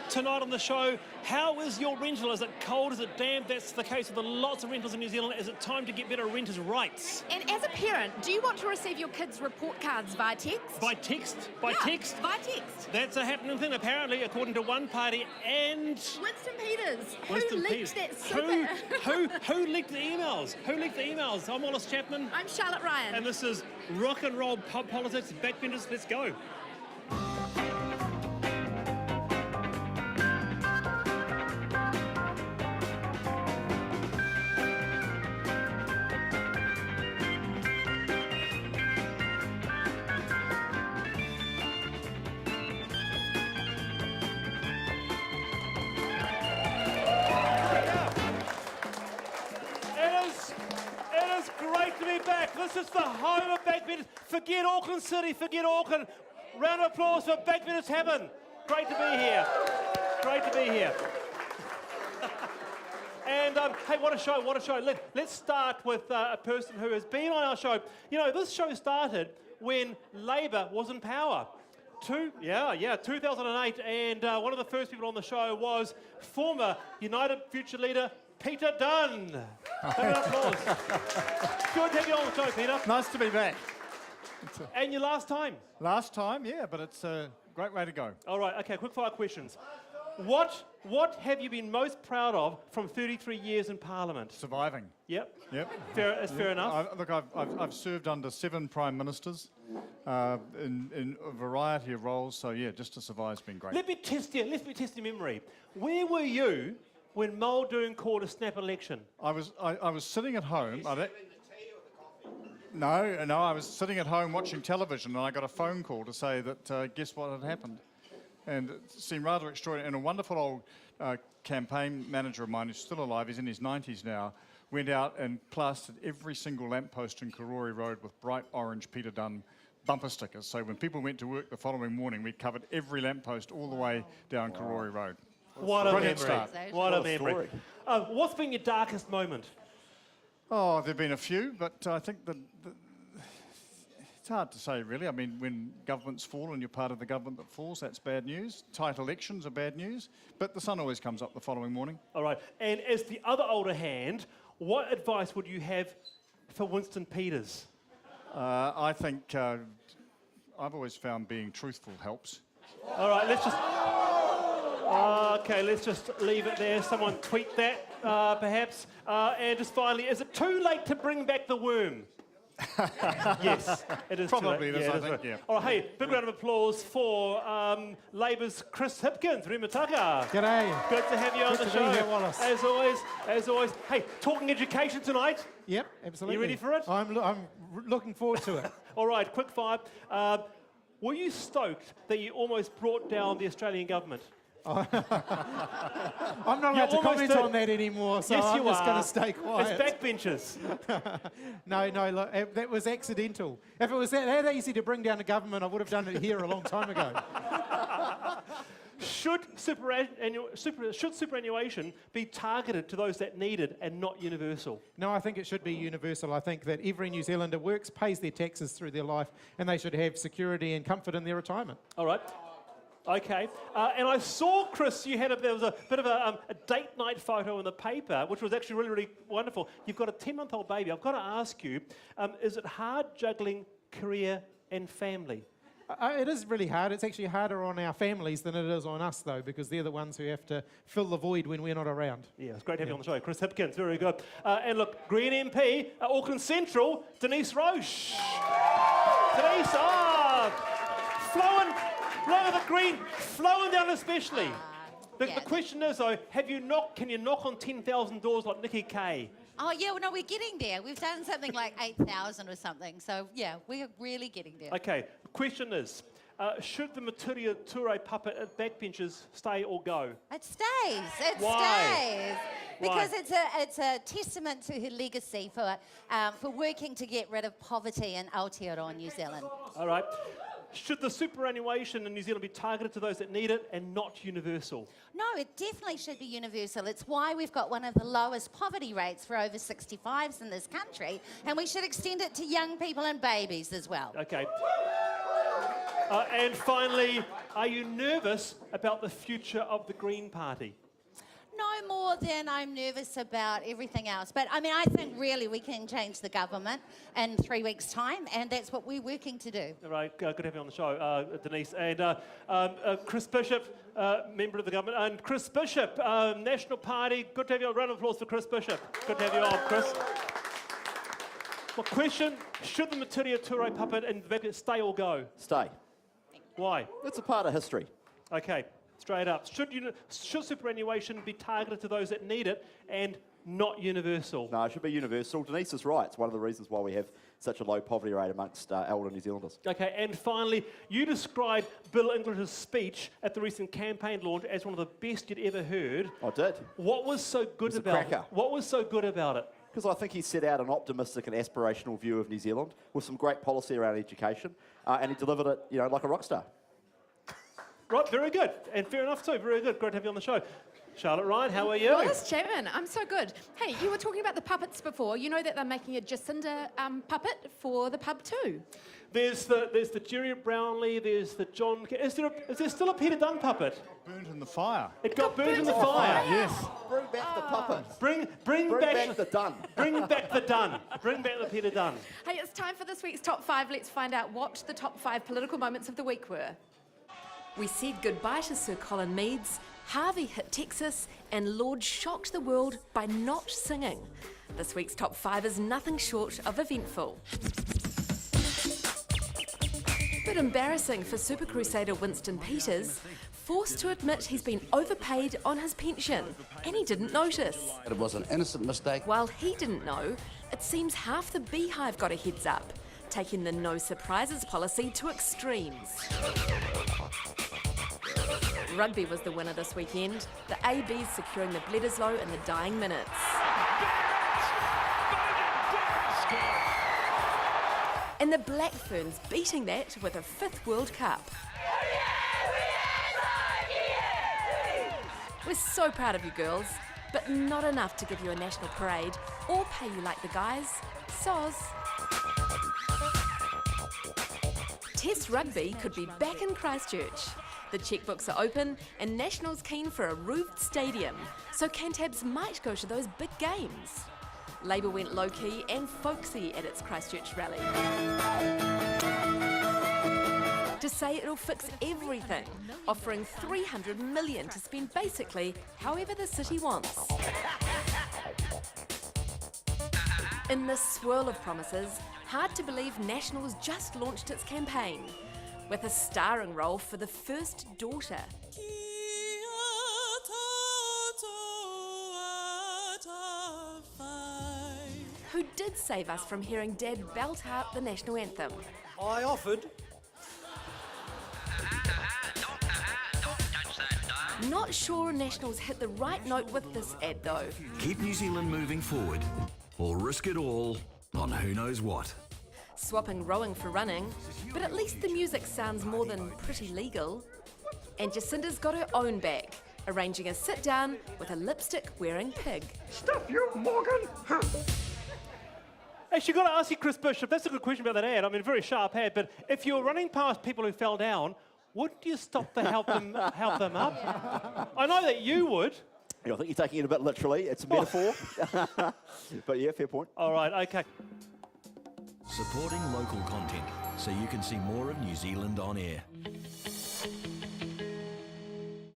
Tonight on the show, how is your rental? Is it cold? Is it damp? That's the case with lots of rentals in New Zealand. Is it time to get better renters' rights? And as a parent, do you want to receive your kids' report cards via text? By text? By Yeah, text? via text. That's a happening thing, apparently, according to one party and... Winston Peters. Winston Who Peters. leaked that super... Who leaked the emails? Who leaked the emails? I'm Wallace Chapman. I'm Charlotte Ryan. And this is rock and roll pub politics, backbenders. Let's go. It is great to be back. This is the home of backbenders. Forget Auckland City, forget Auckland. Round of applause for Backbenders Heaven. Great to be here. Great to be here. And hey, what a show, what a show. Let's start with a person who has been on our show. You know, this show started when Labour was in power. 2008, and one of the first people on the show was former United Future leader Peter Dunne. Round of applause. Good to have you on the show, Peter. Nice to be back. And your last time? Last time, yeah, but it's a great way to go. All right, okay, quick fire questions. What have you been most proud of from 33 years in Parliament? Surviving. Yep. Yep. That's fair enough. I've served under 7 prime ministers in a variety of roles, so yeah, just to survive has been great. Let me test your memory. Where were you when Muldoon called a snap election? I was sitting at home. No, I was sitting at home watching television, and I got a phone call to say that guess what had happened. And it seemed rather extraordinary. And a wonderful old campaign manager of mine who's still alive, he's in his 90s now, went out and plastered every single lamppost in Karori Road with bright orange Peter Dunne bumper stickers. So when people went to work the following morning, we covered every lamppost all the way down Karori Road. What a Brilliant memory. start. What a memory. What's been your darkest moment? Oh, there have been a few, but I think it's hard to say, really. I mean, when governments fall and you're part of the government that falls, that's bad news. Tight elections are bad news, but the sun always comes up the following morning. All right, and as the other older hand, what advice would you have for Winston Peters? I think I've always found being truthful helps. All right, let's just leave it there. Someone tweet that, perhaps. And just finally, is it too late to bring back the worm? Yes, it is. Probably too late. it is, I think, yeah. All right, hey, big round of applause for Labour's Chris Hipkins, Rimataka. G'day. Good to have you on the show. Be here, Wallace. As always. Hey, talking education tonight. Yep, absolutely. You ready for it? I'm looking forward to it. All right, quick fire. Were you stoked that you almost brought down the Australian government? I'm not allowed to comment on that anymore, so yes, I'm just going to stay It's quiet. backbenchers. No, look, that was accidental. If it was that easy to bring down the government, I would have done it here a long time ago. Should superannuation be targeted to those that need it and not universal? No, I think it should be universal. I think that every New Zealander works, pays their taxes through their life, and they should have security and comfort in their retirement. All right. Okay. And I saw, Chris, there was a bit of a date night photo in the paper, which was actually really, really wonderful. You've got a 10-month-old baby. I've got to ask you, is it hard juggling career and family? It is really hard. It's actually harder on our families than it is on us, though, because they're the ones who have to fill the void when we're not around. Yeah, it's great to have you on the show. Chris Hipkins, very good. And look, Green MP, Auckland Central, Denise Roche. Denise, flowing down especially. The question is, though, can you knock on 10,000 doors like Nikki Kay? Oh, yeah, well, no, we're getting there. We've done something like 8,000 or something. So, yeah, we're really getting there. Okay, the question is, should the Maturia Ture puppet at backbenchers stay or go? It stays. It Why? stays. Because it's a testament to her legacy for working to get rid of poverty in Aotearoa, New Zealand. All right. Should the superannuation in New Zealand be targeted to those that need it and not universal? No, it definitely should be universal. It's why we've got one of the lowest poverty rates for over 65s in this country, and we should extend it to young people and babies as well. Okay. And finally, are you nervous about the future of the Green Party? No more than I'm nervous about everything else. But I mean, I think really we can change the government in 3 weeks' time, and that's what we're working to do. All right, good to have you on the show, Denise. And Chris Bishop, member of the government. And Chris Bishop, National Party, good to have you on. Round of applause for Chris Bishop. Good to have you on, Chris. Well, question, should the Maturia Ture puppet in Vector stay or go? Stay. Why? It's a part of history. Okay, straight up. Should superannuation be targeted to those that need it and not universal? No, it should be universal. Denise is right. It's one of the reasons why we have such a low poverty rate amongst elder New Zealanders. Okay, and finally, you described Bill English's speech at the recent campaign launch as one of the best you'd ever heard. I did. What was so good It was a about it? cracker. What was so good about it? Because I think he set out an optimistic and aspirational view of New Zealand with some great policy around education, and he delivered it, you know, like a rock star. Right, very good. And fair enough too, very good. Great to have you on the show. Charlotte Ryan, how are you? Wallace Chapman, I'm so good. Hey, you were talking about the puppets before. You know that they're making a Jacinda puppet for the pub too. There's the Jerry Brownlee, there's the John... Is there still a Peter Dunne puppet? Burnt in the fire. It got burnt in the fire. Yes. Bring back the puppet. Bring back the Dunne. Bring back the Dunne. Bring back the Peter Dunne. Hey, it's time for this week's Top 5. Let's find out what the top 5 political moments of the week were. We said goodbye to Sir Colin Meads, Harvey hit Texas, and Lord shocked the world by not singing. This week's Top 5 is nothing short of eventful. Bit embarrassing for Super Crusader Winston Peters, forced to admit he's been overpaid on his pension, and he didn't notice. It was an innocent mistake. While he didn't know, it seems half the Beehive got a heads up, taking the no surprises policy to extremes. Rugby was the winner this weekend, the ABs securing the Bledisloe in the dying minutes. And the Black Ferns beating that with a 5th World Cup. We're so proud of you girls, but not enough to give you a national parade or pay you like the guys. Soz. Test rugby could be back in Christchurch. The checkbooks are open and Nationals keen for a roofed stadium, so Cantabs might go to those big games. Labour went low-key and folksy at its Christchurch rally to say it'll fix everything, offering $300 million to spend basically however the city wants. In this swirl of promises, hard to believe Nationals just launched its campaign, with a starring role for the first daughter. Who did save us from hearing Dad belt out the national anthem. I offered. Not sure Nationals hit the right note with this ad though. Keep New Zealand moving forward, or risk it all on who knows what. Swapping rowing for running, but at least the music sounds more than pretty legal. And Jacinda's got her own back, arranging a sit-down with a lipstick-wearing pig. Stuff you, Morgan! Actually, got to ask you, Chris Bishop, that's a good question about that ad. I mean, very sharp ad, but if you're running past people who fell down, wouldn't you stop to help them up? Yeah. I know that you would. Yeah, I think you're taking it a bit literally. It's a metaphor. But yeah, fair point. All right, okay. Supporting local content so you can see more of New Zealand on air.